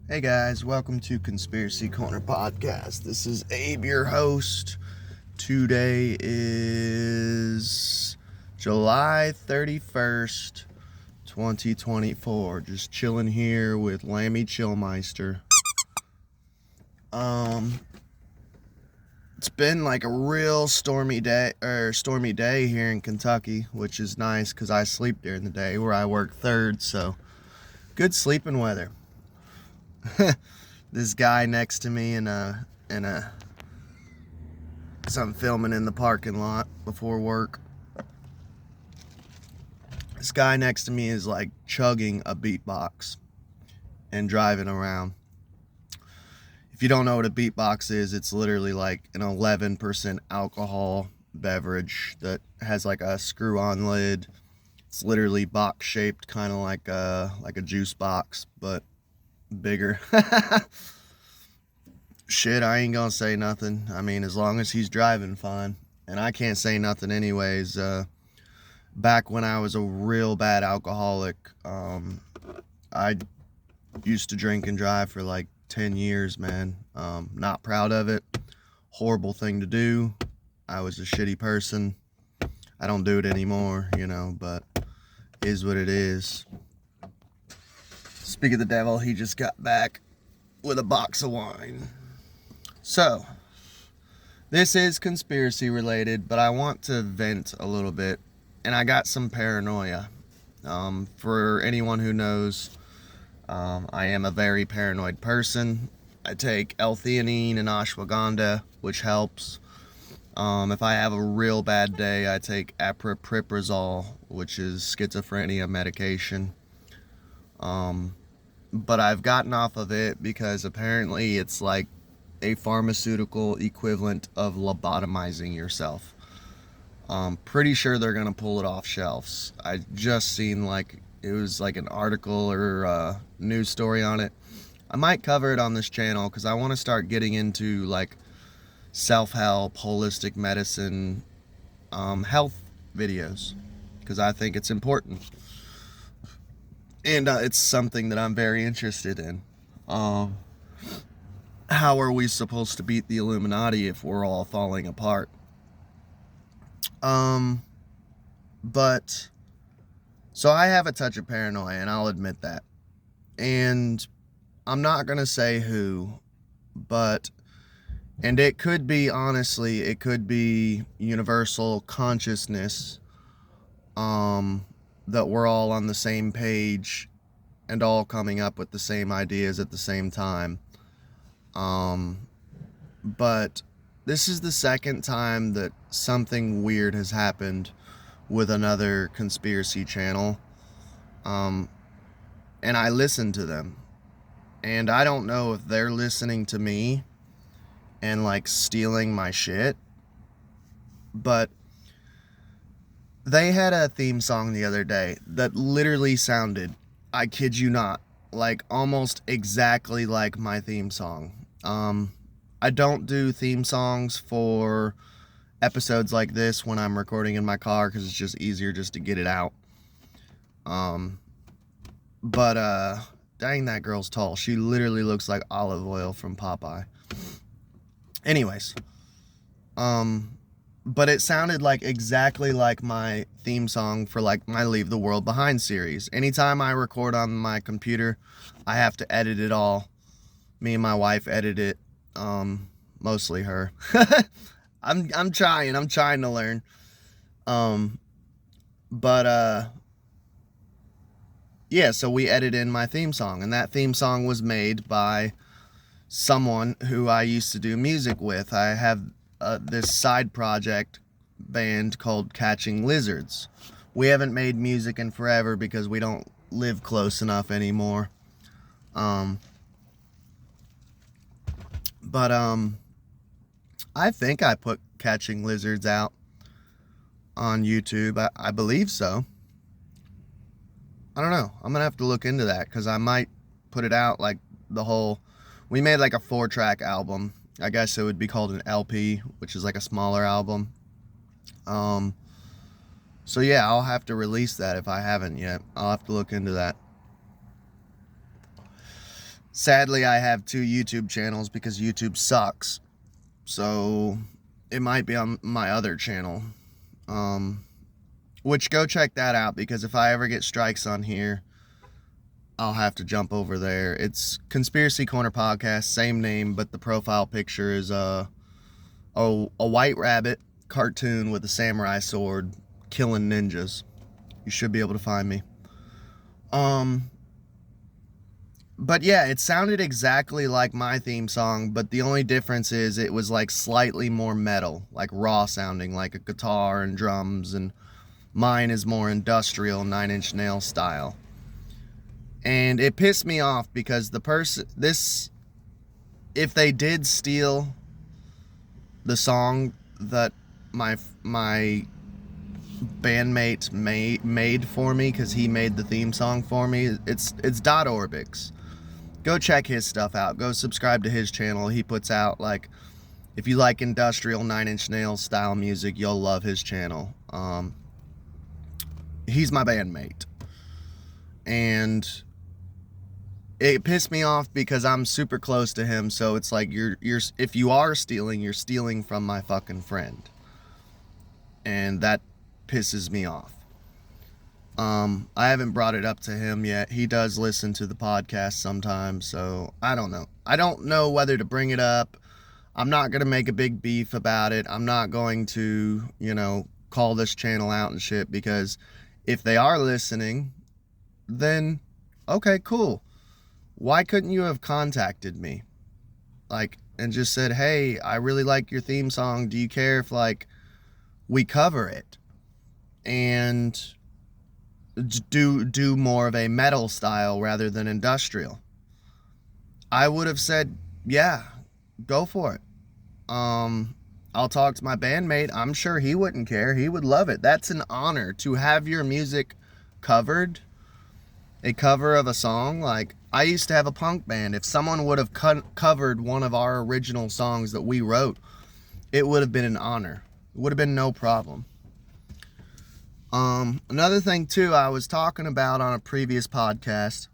Hey guys, welcome to Conspiracy Corner Podcast. This is Abe, your host. Today is July 31st, 2024. Just chilling here with Lammy Chillmeister. It's been like a real stormy day here in Kentucky, which is nice because I sleep during the day where I work third, so good sleeping weather. This guy next to me so I'm filming in the parking lot before work. This guy next to me is like chugging a beatbox and driving around. If you don't know what a beatbox is, it's literally like an 11% alcohol beverage that has like a screw-on lid. It's literally box shaped, kind of like a juice box, but bigger. Shit, I ain't gonna say nothing. I mean, as long as he's driving fine. And I can't say nothing anyways. Back when I was a real bad alcoholic, I used to drink and drive for like 10 years, man. Not proud of it. Horrible thing to do. I was a shitty person. I don't do it anymore, but is what it is. Speak of the devil, he just got back with a box of wine. So, this is conspiracy related, but I want to vent a little bit, and I got some paranoia. For anyone who knows, I am a very paranoid person. I take L-theanine and ashwagandha, which helps. If I have a real bad day, I take aripiprazole, which is schizophrenia medication. But I've gotten off of it because apparently it's like a pharmaceutical equivalent of lobotomizing yourself. Pretty sure they're gonna pull it off shelves. I just seen like it was like an article or a news story on it. I might cover it on this channel because I want to start getting into like self-help, holistic medicine, health videos because I think it's important. And it's something that I'm very interested in. How are we supposed to beat the Illuminati if we're all falling apart? But, so I have a touch of paranoia, and I'll admit that. And I'm not going to say who, and it could be, honestly, it could be universal consciousness, that we're all on the same page and all coming up with the same ideas at the same time. But this is the second time that something weird has happened with another conspiracy channel. And I listen to them. And I don't know if they're listening to me and like stealing my shit. But they had a theme song the other day that literally sounded, I kid you not, like almost exactly like my theme song. I don't do theme songs for episodes like this when I'm recording in my car because it's just easier just to get it out. But dang, that girl's tall. She literally looks like olive oil from Popeye. Anyways, but it sounded like exactly like my theme song for like my Leave the World Behind series. Anytime I record on my computer, I have to edit it all. Me and my wife edit it. Mostly her. I'm trying to learn. Yeah, so we edit in my theme song, and that theme song was made by someone who I used to do music with. I have this side project band called Catching Lizards. We haven't made music in forever because we don't live close enough anymore. But I think I put Catching Lizards out on YouTube. I believe so. I don't know. I'm gonna have to look into that because I might put it out like we made like a 4-track album. I guess it would be called an LP, which is like a smaller album. So yeah, I'll have to release that if I haven't yet. I'll have to look into that. Sadly, I have 2 YouTube channels because YouTube sucks. So it might be on my other channel. Which, go check that out, because if I ever get strikes on here, I'll have to jump over there. It's Conspiracy Corner Podcast, same name, but the profile picture is a white rabbit cartoon with a samurai sword killing ninjas. You should be able to find me. But yeah, it sounded exactly like my theme song, but the only difference is it was like slightly more metal, like raw sounding, like a guitar and drums, and mine is more industrial, 9 Inch Nail style. And it pissed me off because if they did steal the song that my bandmate made for me, because he made the theme song for me, it's Orbix. Go check his stuff out. Go subscribe to his channel. He puts out, like, if you like industrial 9 Inch Nails style music, you'll love his channel. He's my bandmate. And it pissed me off because I'm super close to him, so it's like if you are stealing, you're stealing from my fucking friend. And that pisses me off. I haven't brought it up to him yet. He does listen to the podcast sometimes, so I don't know. I don't know whether to bring it up. I'm not going to make a big beef about it. I'm not going to, call this channel out and shit, because if they are listening, then okay, cool. Why couldn't you have contacted me? And just said, hey, I really like your theme song. Do you care if, we cover it? And do more of a metal style rather than industrial. I would have said, yeah, go for it. I'll talk to my bandmate. I'm sure he wouldn't care. He would love it. That's an honor to have your music covered. A cover of a song. I used to have a punk band. If someone would have covered one of our original songs that we wrote, it would have been an honor. It would have been no problem. Another thing too, I was talking about on a previous podcast,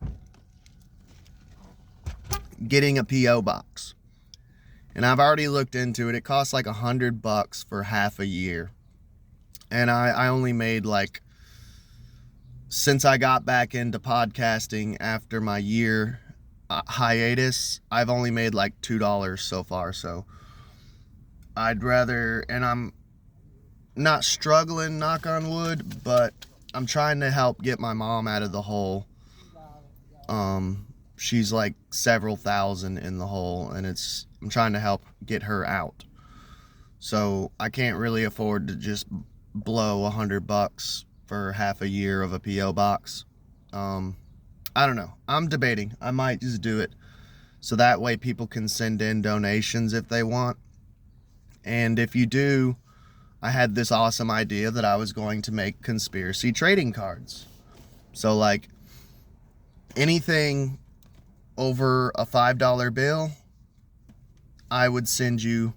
getting a P.O. box. And I've already looked into it. It costs like $100 for half a year. And I only made since I got back into podcasting after my year hiatus, I've only made $2 so far. So I'd rather, and I'm not struggling, knock on wood, but I'm trying to help get my mom out of the hole. She's several thousand in the hole, and I'm trying to help get her out. So I can't really afford to just blow $100 for half a year of a P.O. box. I don't know. I'm debating. I might just do it, so that way people can send in donations if they want. And if you do, I had this awesome idea that I was going to make conspiracy trading cards. So anything over a $5 bill, I would send you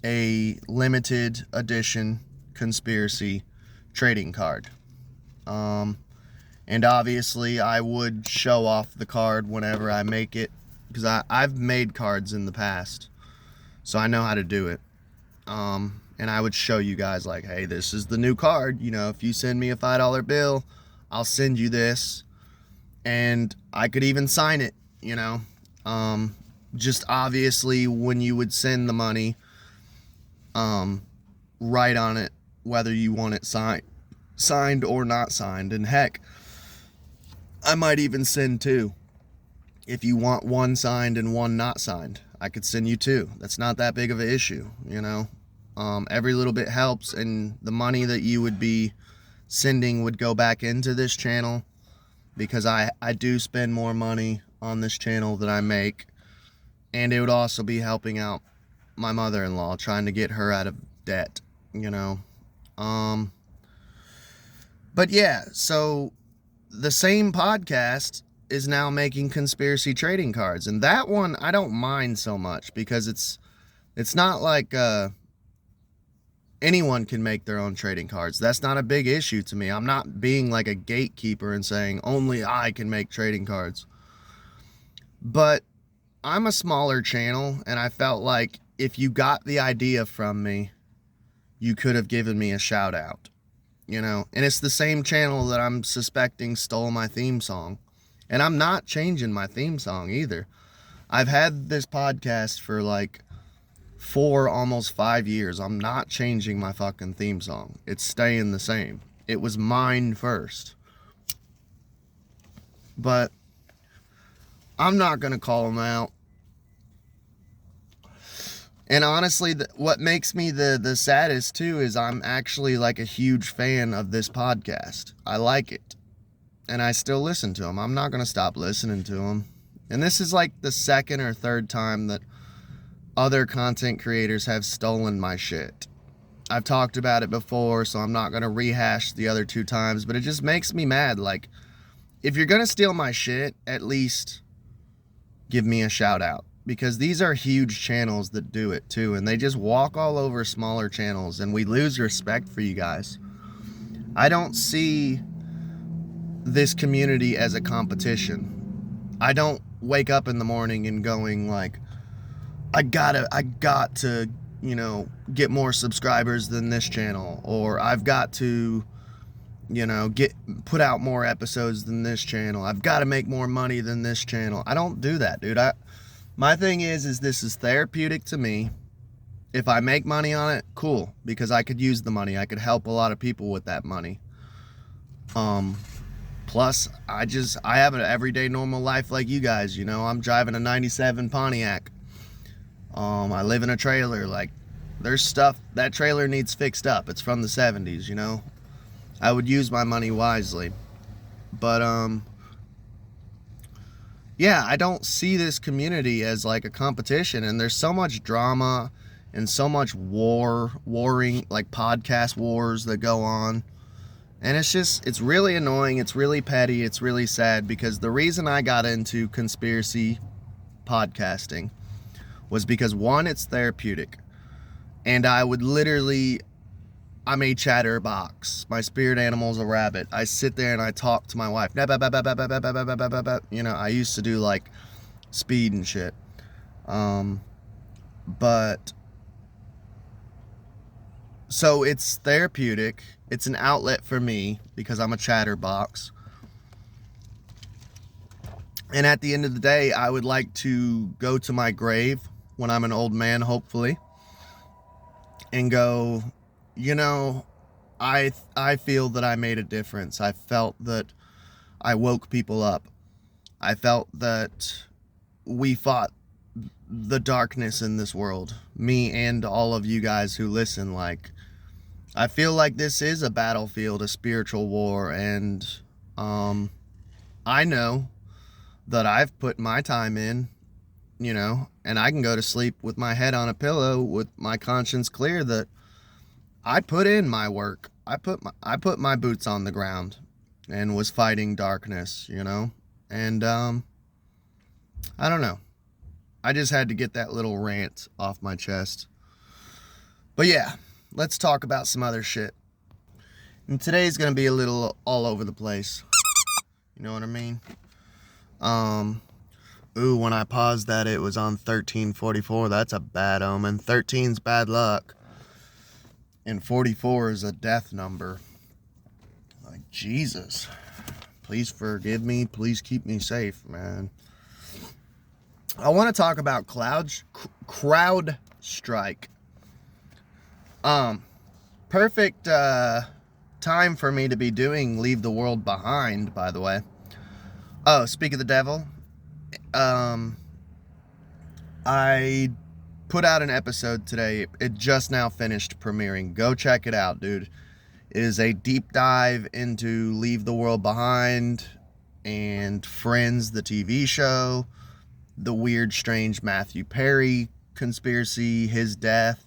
a limited edition conspiracy trading card. And obviously I would show off the card whenever I make it, because I've made cards in the past, so I know how to do it. And I would show you guys hey, this is the new card. If you send me a $5 bill, I'll send you this. And I could even sign it, just obviously when you would send the money, write on it whether you want it signed or not signed. And heck, I might even send 2. If you want one signed and one not signed, I could send you 2. That's not that big of an issue, every little bit helps, and the money that you would be sending would go back into this channel, because I do spend more money on this channel than I make. And it would also be helping out my mother-in-law, trying to get her out of debt, But yeah, so the same podcast is now making conspiracy trading cards. And that one, I don't mind so much, because it's not anyone can make their own trading cards. That's not a big issue to me. I'm not being a gatekeeper and saying only I can make trading cards. But I'm a smaller channel, and I felt like if you got the idea from me, you could have given me a shout out, you know? And it's the same channel that I'm suspecting stole my theme song. And I'm not changing my theme song either. I've had this podcast for like 4, almost 5 years. I'm not changing my fucking theme song. It's staying the same. It was mine first. But I'm not going to call them out. And honestly, what makes me the saddest too is I'm actually like a huge fan of this podcast. I like it. And I still listen to them. I'm not going to stop listening to them. And this is like the second or third time that other content creators have stolen my shit. I've talked about it before, so I'm not going to rehash the other 2 times, but it just makes me mad. Like, if you're going to steal my shit, at least give me a shout out. Because these are huge channels that do it too, and they just walk all over smaller channels, and we lose respect for you guys. I don't see this community as a competition. I don't wake up in the morning and going like, I got to, you know, get more subscribers than this channel, or I've got to, you know, put out more episodes than this channel. I've got to make more money than this channel. I don't do that, dude. My thing is this is therapeutic to me. If I make money on it, cool, because I could use the money. I could help a lot of people with that money. Plus, I have an everyday normal life like you guys, you know. I'm driving a 97 Pontiac. I live in a trailer. Like, there's stuff, that trailer needs fixed up. It's from the 70s, you know. I would use my money wisely. But, yeah, I don't see this community as like a competition, and there's so much drama and so much warring, like podcast wars that go on. And it's really annoying, it's really petty, it's really sad, because the reason I got into conspiracy podcasting was because, one, it's therapeutic. And I'm a chatterbox. My spirit animal's a rabbit. I sit there and I talk to my wife. You know, I used to do like speed and shit. But so it's therapeutic. It's an outlet for me because I'm a chatterbox. And at the end of the day, I would like to go to my grave when I'm an old man, hopefully, and go, you know, I feel that I made a difference. I felt that I woke people up. I felt that we fought the darkness in this world. Me and all of you guys who listen. Like, I feel like this is a battlefield, a spiritual war, and I know that I've put my time in, you know, and I can go to sleep with my head on a pillow with my conscience clear that I put in my work. I put my boots on the ground and was fighting darkness, you know? And I don't know. I just had to get that little rant off my chest. But yeah, let's talk about some other shit. And today's going to be a little all over the place. You know what I mean? Ooh, when I paused that, it was on 1344. That's a bad omen. 13's bad luck. And 44 is a death number. Like, Jesus. Please forgive me. Please keep me safe, man. I want to talk about CrowdStrike. Perfect time for me to be doing Leave the World Behind, by the way. Oh, speak of the devil. I put out an episode today. It just now finished premiering. Go check it out, dude. It is a deep dive into Leave the World Behind and Friends, the TV show, the weird, strange Matthew Perry conspiracy, his death,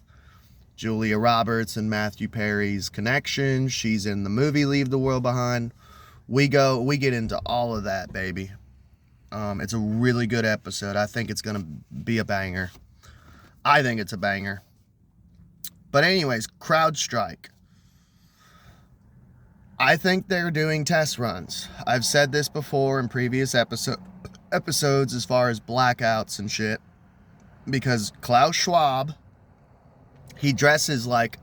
Julia Roberts and Matthew Perry's connection. She's in the movie Leave the World Behind. We get into all of that, baby. It's a really good episode. I think it's gonna be a banger. I think it's a banger. But anyways, CrowdStrike. I think they're doing test runs. I've said this before in previous episodes as far as blackouts and shit, because Klaus Schwab, he dresses like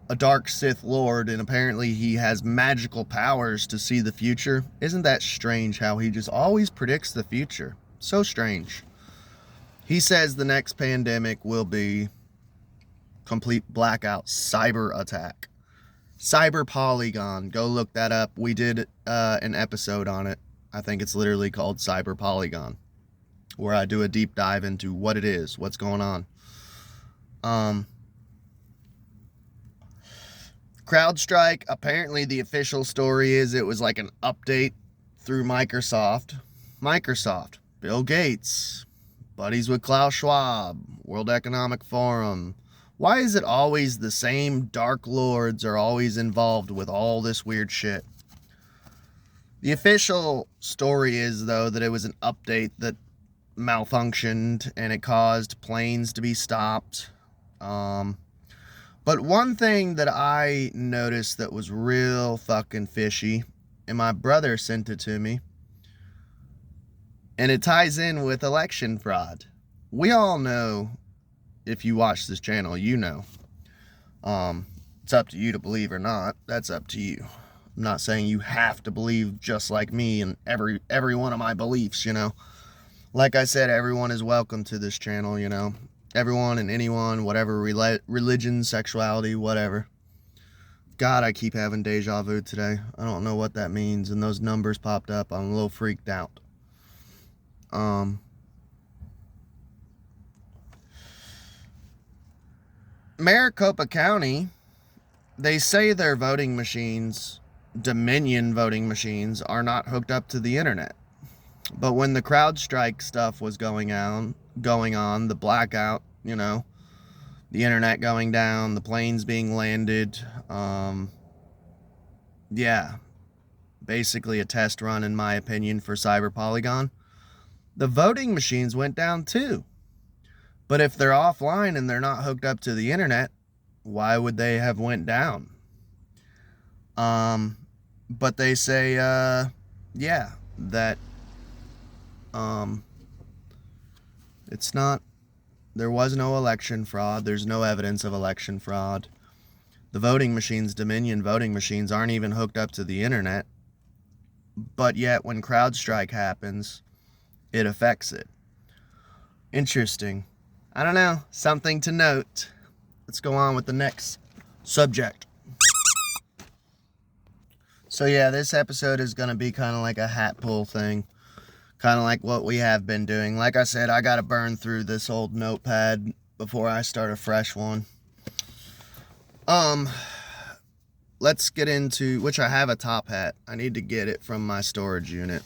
a dark Sith Lord, and apparently he has magical powers to see the future. Isn't that strange how he just always predicts the future? So strange. He says the next pandemic will be complete blackout cyber attack. Cyber Polygon. Go look that up. We did an episode on it. I think it's literally called Cyber Polygon, where I do a deep dive into what it is, what's going on. CrowdStrike, apparently the official story is it was like an update through Microsoft. Bill Gates, buddies with Klaus Schwab, World Economic Forum. Why is it always the same dark lords are always involved with all this weird shit? The official story is, though, that it was an update that malfunctioned and it caused planes to be stopped. But one thing that I noticed that was real fucking fishy, and my brother sent it to me, and it ties in with election fraud. We all know, if you watch this channel, you know. It's up to you to believe or not. That's up to you. I'm not saying you have to believe just like me and every one of my beliefs, you know. Like I said, everyone is welcome to this channel, you know. Everyone and anyone, whatever religion, sexuality, whatever. God, I keep having deja vu today. I don't know what that means, and those numbers popped up. I'm a little freaked out. Maricopa County, they say their voting machines, Dominion voting machines, are not hooked up to the internet. But when the CrowdStrike stuff was going on, the blackout, you know, the internet going down, the planes being landed, yeah, basically a test run, in my opinion, for Cyber Polygon. The voting machines went down too. But if they're offline and they're not hooked up to the internet, why would they have went down? But they say, yeah, that it's not, there was no election fraud. There's no evidence of election fraud. The voting machines, Dominion voting machines, aren't even hooked up to the internet. But yet, when CrowdStrike happens, it affects it. Interesting. I don't know. Something to note. Let's go on with the next subject. So yeah, this episode is going to be kind of like a hat pull thing. Kind of like what we have been doing. Like I said, I got to burn through this old notepad before I start a fresh one. Let's get into, which I have a top hat. I need to get it from my storage unit.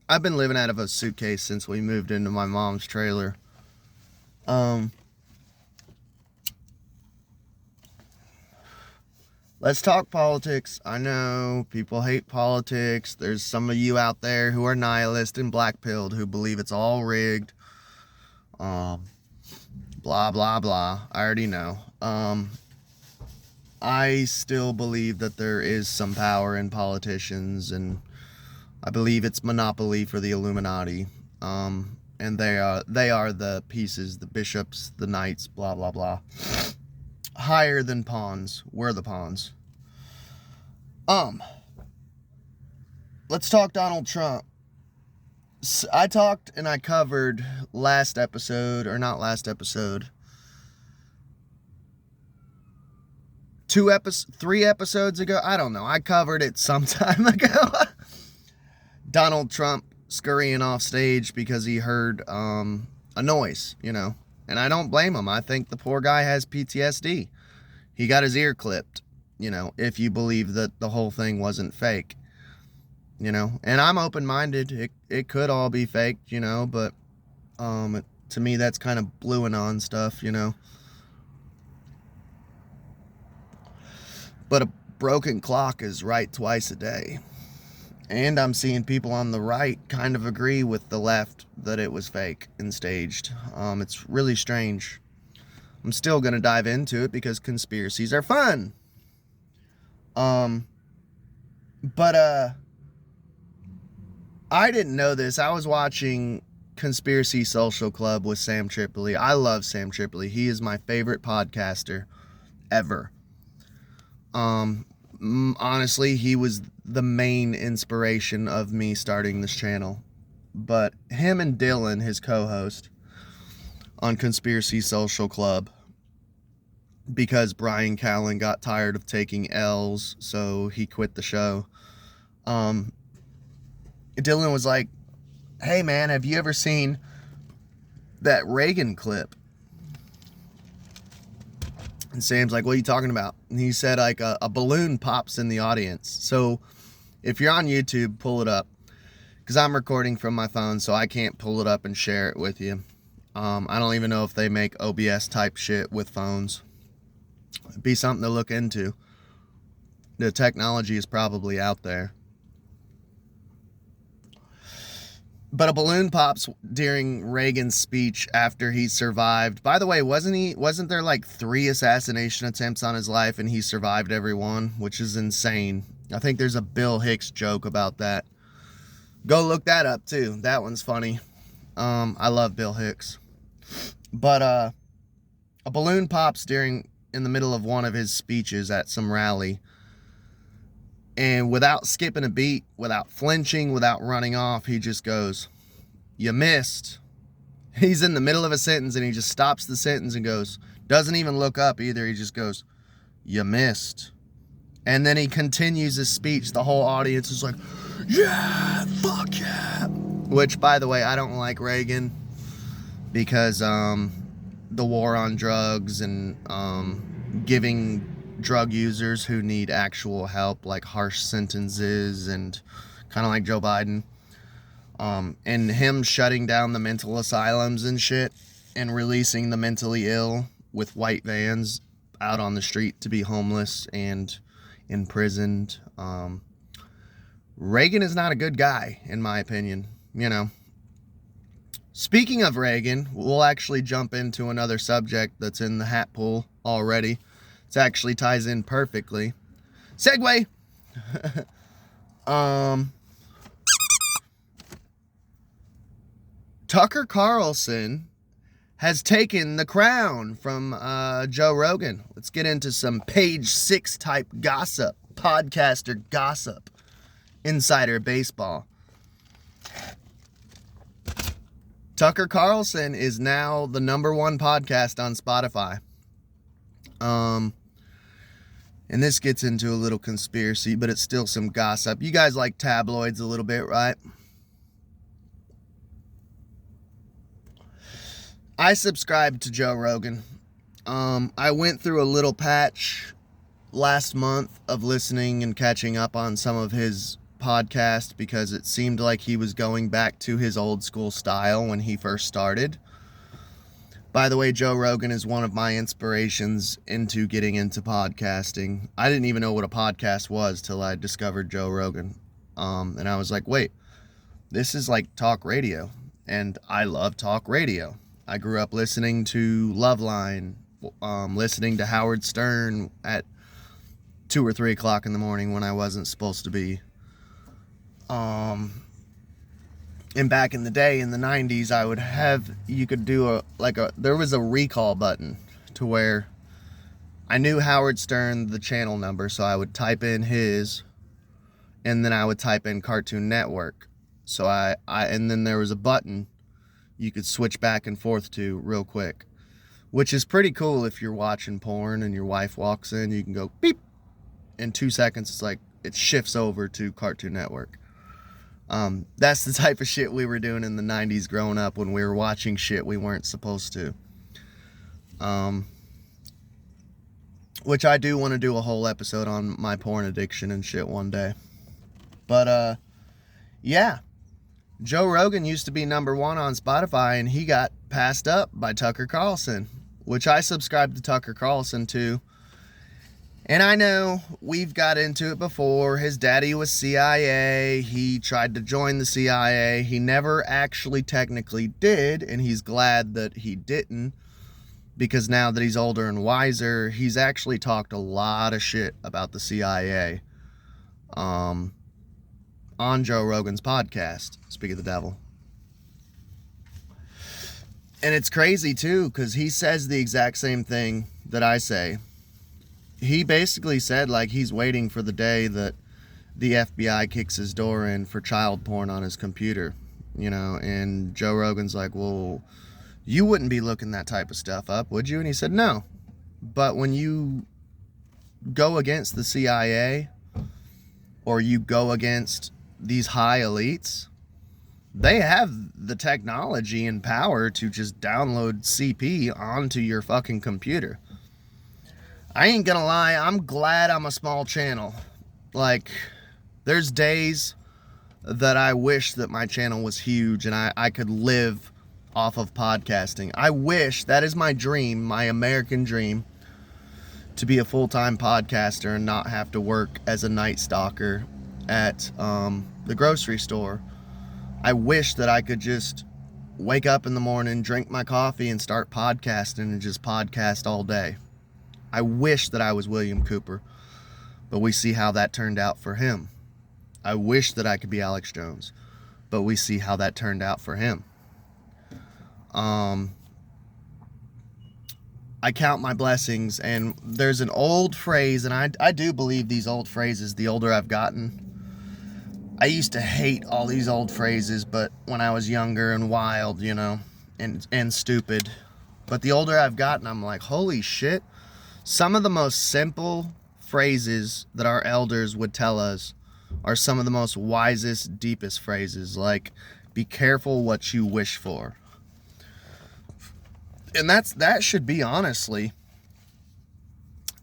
I've been living out of a suitcase since we moved into my mom's trailer. Let's talk politics. I know people hate politics. There's some of you out there who are nihilist and black-pilled who believe it's all rigged. Blah, blah, blah. I already know. I still believe that there is some power in politicians, and I believe it's monopoly for the Illuminati. And they are the pieces, the bishops, the knights, blah, blah, blah. Higher than pawns. We're the pawns. Let's talk Donald Trump. I talked and I covered last episode, or not last episode, 3 episodes ago. I don't know. I covered it some time ago. Donald Trump scurrying off stage because he heard a noise, you know. And I don't blame him. I think the poor guy has PTSD. He got his ear clipped, you know, if you believe that the whole thing wasn't fake, you know. And I'm open-minded. It could all be faked, you know, but to me that's kind of blue and on stuff, you know. But a broken clock is right twice a day. And I'm seeing people on the right kind of agree with the left that it was fake and staged. It's really strange. I'm still going to dive into it because conspiracies are fun. But I didn't know this. I was watching Conspiracy Social Club with Sam Tripoli. I love Sam Tripoli. He is my favorite podcaster ever. Honestly, he was the main inspiration of me starting this channel. But him and Dylan, his co-host on Conspiracy Social Club, because Brian Callen got tired of taking L's, so he quit the show. Dylan was like, hey man, have you ever seen that Rogan clip? And Sam's like, what are you talking about? And he said like a balloon pops in the audience. So if you're on YouTube, pull it up, because I'm recording from my phone, so I can't pull it up and share it with you. I don't even know if they make OBS type shit with phones. It'd be something to look into. The technology is probably out there. But a balloon pops during Reagan's speech after he survived. By the way, wasn't there like 3 assassination attempts on his life and he survived every one, which is insane. I think there's a Bill Hicks joke about that. Go look that up too. That one's funny. I love Bill Hicks. But a balloon pops in the middle of one of his speeches at some rally. And without skipping a beat, without flinching, without running off, he just goes, you missed. He's in the middle of a sentence and he just stops the sentence and goes, doesn't even look up either. He just goes, you missed. And then he continues his speech. The whole audience is like, yeah, fuck yeah. Which, by the way, I don't like Reagan because the war on drugs and giving drug users who need actual help like harsh sentences, and kind of like Joe Biden, and him shutting down the mental asylums and shit and releasing the mentally ill with white vans out on the street to be homeless and imprisoned. Reagan is not a good guy, in my opinion. You know, speaking of Reagan, we'll actually jump into another subject that's in the hat pool already. It actually ties in perfectly. Segue. Tucker Carlson has taken the crown from Joe Rogan. Let's get into some page 6 type gossip, podcaster gossip, insider baseball. Tucker Carlson is now the #1 podcast on Spotify. And this gets into a little conspiracy, but it's still some gossip. You guys like tabloids a little bit, right? I subscribed to Joe Rogan. I went through a little patch last month of listening and catching up on some of his podcasts because it seemed like he was going back to his old school style when he first started. By the way, Joe Rogan is one of my inspirations into getting into podcasting. I didn't even know what a podcast was till I discovered Joe Rogan. And I was like, wait, this is like talk radio. And I love talk radio. I grew up listening to Loveline, listening to Howard Stern at 2 or 3 o'clock in the morning when I wasn't supposed to be. And back in the day, in the 90s, I would have, you could do there was a recall button to where I knew Howard Stern, the channel number, so I would type in his, and then I would type in Cartoon Network. So and then there was a button you could switch back and forth to real quick, which is pretty cool if you're watching porn and your wife walks in, you can go beep. In 2 seconds, it's like, it shifts over to Cartoon Network. That's the type of shit we were doing in the 90s growing up when we were watching shit we weren't supposed to. Which I do want to do a whole episode on my porn addiction and shit one day. But, yeah. Joe Rogan used to be #1 on Spotify, and he got passed up by Tucker Carlson, which I subscribed to Tucker Carlson too. And I know we've got into it before. His daddy was CIA. He tried to join the CIA. He never actually technically did, and he's glad that he didn't, because now that he's older and wiser, he's actually talked a lot of shit about the CIA. on Joe Rogan's podcast, Speak of the Devil. And it's crazy too, because he says the exact same thing that I say. He basically said, like, he's waiting for the day that the FBI kicks his door in for child porn on his computer, you know, and Joe Rogan's like, well, you wouldn't be looking that type of stuff up, would you? And he said, no. But when you go against the CIA or you go against these high elites, they have the technology and power to just download CP onto your fucking computer. I ain't gonna lie, I'm glad I'm a small channel. Like, there's days that I wish that my channel was huge and I could live off of podcasting. I wish, that is my dream, my American dream, to be a full-time podcaster and not have to work as a night stalker at the grocery store. I wish that I could just wake up in the morning, drink my coffee, and start podcasting and just podcast all day. I wish that I was William Cooper, but we see how that turned out for him. I wish that I could be Alex Jones, but we see how that turned out for him. I count my blessings, and there's an old phrase, and I do believe these old phrases the older I've gotten. I used to hate all these old phrases, but when I was younger and wild, you know, and stupid. But the older I've gotten, I'm like, holy shit. Some of the most simple phrases that our elders would tell us are some of the most wisest, deepest phrases, like, be careful what you wish for. And that should be, honestly,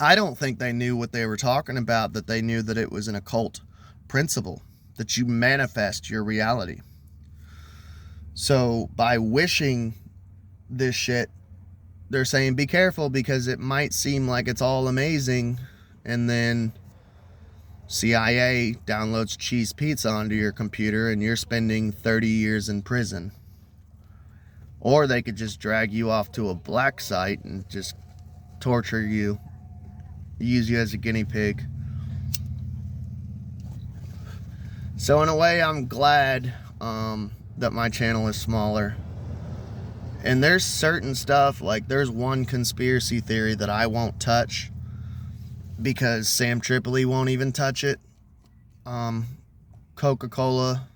I don't think they knew what they were talking about, that they knew that it was an occult principle, that you manifest your reality. So by wishing this shit, they're saying be careful, because it might seem like it's all amazing, and then CIA downloads cheese pizza onto your computer and you're spending 30 years in prison. Or they could just drag you off to a black site and just torture you, use you as a guinea pig. So in a way, I'm glad that my channel is smaller. And there's certain stuff, like there's one conspiracy theory that I won't touch because Sam Tripoli won't even touch it. Coca-Cola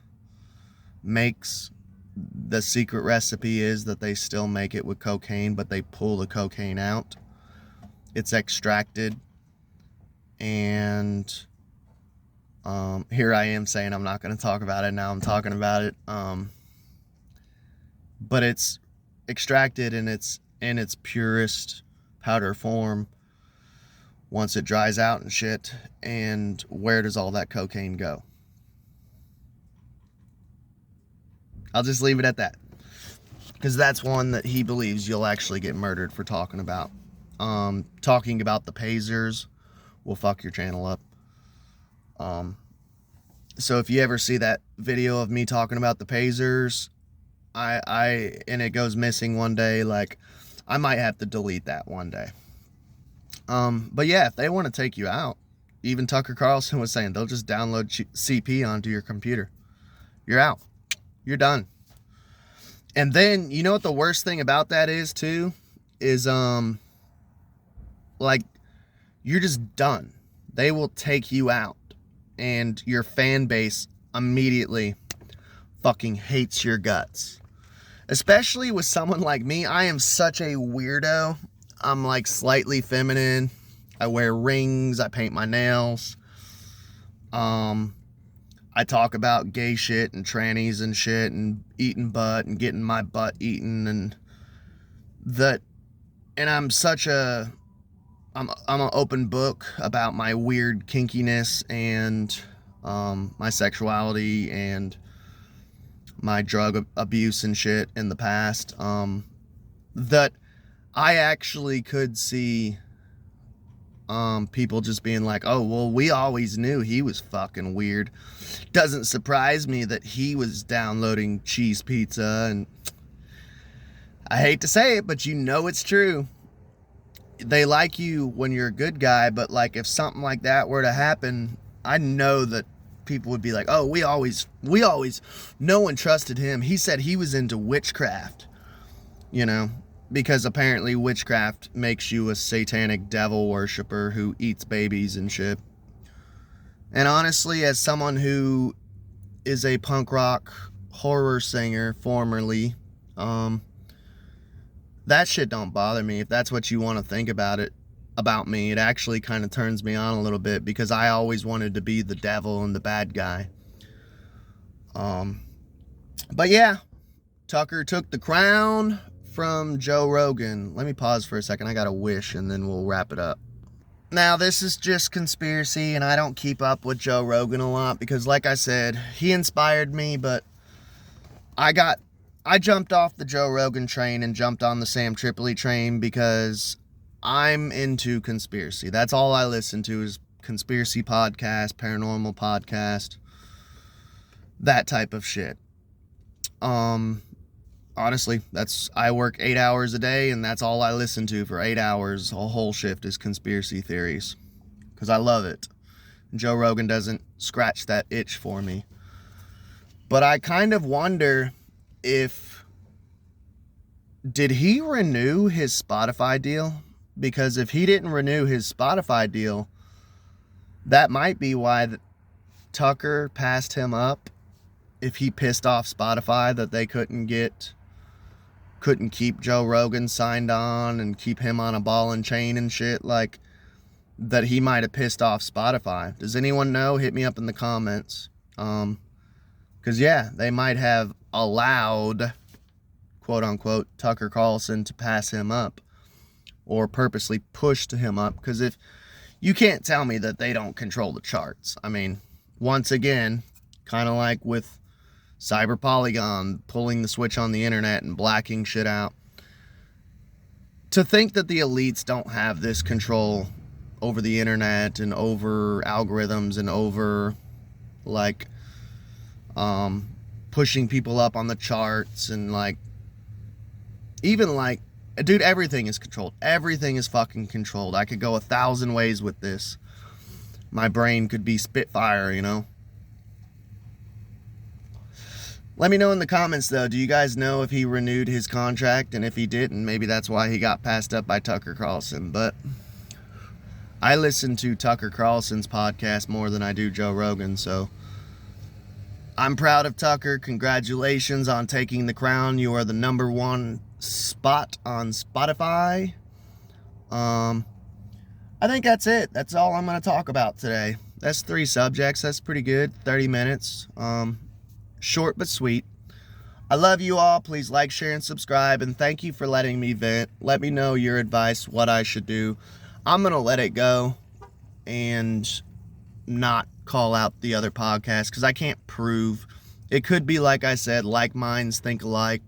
makes, the secret recipe is that they still make it with cocaine, but they pull the cocaine out. It's extracted. And here I am saying I'm not going to talk about it. Now I'm talking about it. But it's extracted in its purest powder form once it dries out and shit. And where does all that cocaine go? I'll just leave it at that, because that's one that he believes you'll actually get murdered for talking about. Talking about the Pazers will fuck your channel up. So if you ever see that video of me talking about the Pazers, and it goes missing one day, like, I might have to delete that one day. But yeah, if they want to take you out, even Tucker Carlson was saying they'll just download CP onto your computer. You're out. You're done. And then, you know what the worst thing about that is too? Is, like, you're just done. They will take you out. And your fan base immediately fucking hates your guts. Especially with someone like me. I am such a weirdo. I'm like slightly feminine. I wear rings. I paint my nails. I talk about gay shit and trannies and shit and eating butt and getting my butt eaten, and I'm such a, I'm an open book about my weird kinkiness and my sexuality and my drug abuse and shit in the past, that I actually could see people just being like, oh, well, we always knew he was fucking weird. Doesn't surprise me that he was downloading cheese pizza. And I hate to say it, but you know it's true. They like you when you're a good guy, but like if something like that were to happen, I know that people would be like, oh, we always, no one trusted him. He said he was into witchcraft, you know, because apparently witchcraft makes you a satanic devil worshiper who eats babies and shit. And honestly, as someone who is a punk rock horror singer formerly, that shit don't bother me. If that's what you want to think about me, it actually kind of turns me on a little bit, because I always wanted to be the devil and the bad guy. But yeah, Tucker took the crown from Joe Rogan. Let me pause for a second. I got a wish and then we'll wrap it up. Now, this is just conspiracy, and I don't keep up with Joe Rogan a lot because, like I said, he inspired me, but I jumped off the Joe Rogan train and jumped on the Sam Tripoli train because I'm into conspiracy. That's all I listen to is conspiracy podcast, paranormal podcast, that type of shit. Honestly, I work 8 hours a day, and that's all I listen to for 8 hours. A whole shift is conspiracy theories, because I love it. Joe Rogan doesn't scratch that itch for me. But I kind of wonder did he renew his Spotify deal? Because if he didn't renew his Spotify deal, that might be why Tucker passed him up. If he pissed off Spotify that they couldn't keep Joe Rogan signed on and keep him on a ball and chain and shit, like, that he might have pissed off Spotify. Does anyone know? Hit me up in the comments. Because, yeah, they might have allowed, quote unquote, Tucker Carlson to pass him up, or purposely pushed him up. Because if you can't tell me that they don't control the charts. I mean, once again, kind of like with Cyber Polygon pulling the switch on the internet and blacking shit out. To think that the elites don't have this control over the internet and over algorithms and over, like, pushing people up on the charts and, like, even, like, dude, everything is controlled. Everything is fucking controlled. I could go 1,000 ways with this. My brain could be Spitfire, you know? Let me know in the comments, though. Do you guys know if he renewed his contract? And if he didn't, maybe that's why he got passed up by Tucker Carlson. But I listen to Tucker Carlson's podcast more than I do Joe Rogan, so I'm proud of Tucker. Congratulations on taking the crown. You are the #1 spot on Spotify. I think that's it. That's all I'm going to talk about today. That's 3 subjects. That's pretty good. 30 minutes. Short but sweet. I love you all. Please like, share, and subscribe. And thank you for letting me vent. Let me know your advice, what I should do. I'm going to let it go and not call out the other podcast because I can't prove. It could be, like I said, like minds think alike.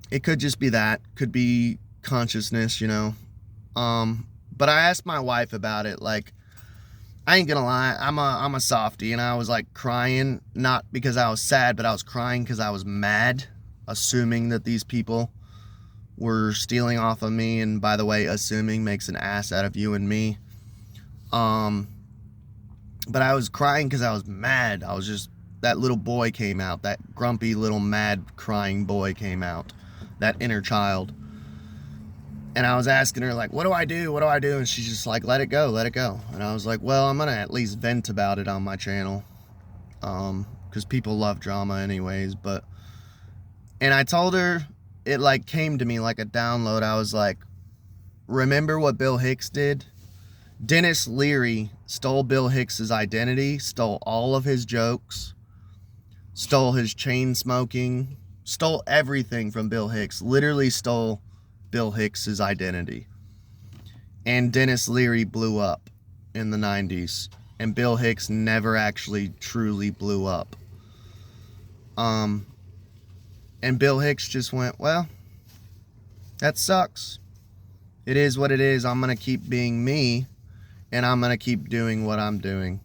It could just be that. Could be consciousness, you know. But I asked my wife about it. Like, I ain't gonna lie, I'm a softie, and I was like crying, not because I was sad, but I was crying because I was mad, assuming that these people were stealing off of me. And by the way, assuming makes an ass out of you and me. But I was crying because I was mad. That little boy came out. That grumpy little mad crying boy came out. That inner child. And I was asking her, like, what do I do? What do I do? And she's just like, let it go, let it go. And I was like, well, I'm going to at least vent about it on my channel. Because people love drama anyways. And I told her, it like came to me like a download. I was like, remember what Bill Hicks did? Dennis Leary stole Bill Hicks's identity, stole all of his jokes, stole his chain smoking, stole everything from Bill Hicks, literally stole Bill Hicks's identity. And Dennis Leary blew up in the 90s, and Bill Hicks never actually truly blew up. And Bill Hicks just went, well, that sucks. It is what it is. I'm going to keep being me, and I'm going to keep doing what I'm doing.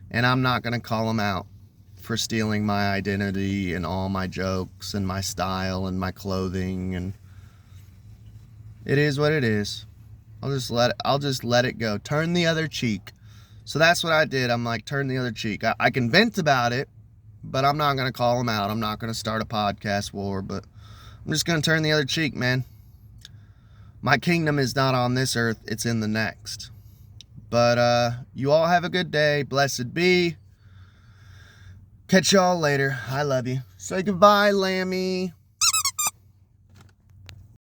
And I'm not going to call him out for stealing my identity and all my jokes and my style and my clothing, and it is what it is. I'll just let it go. Turn the other cheek. So that's what I did. I'm like, turn the other cheek. I can vent about it, but I'm not going to call them out. I'm not going to start a podcast war, but I'm just going to turn the other cheek, man. My kingdom is not on this earth, it's in the next. But you all have a good day. Blessed be. Catch y'all later. I love you. Say goodbye, Lammy.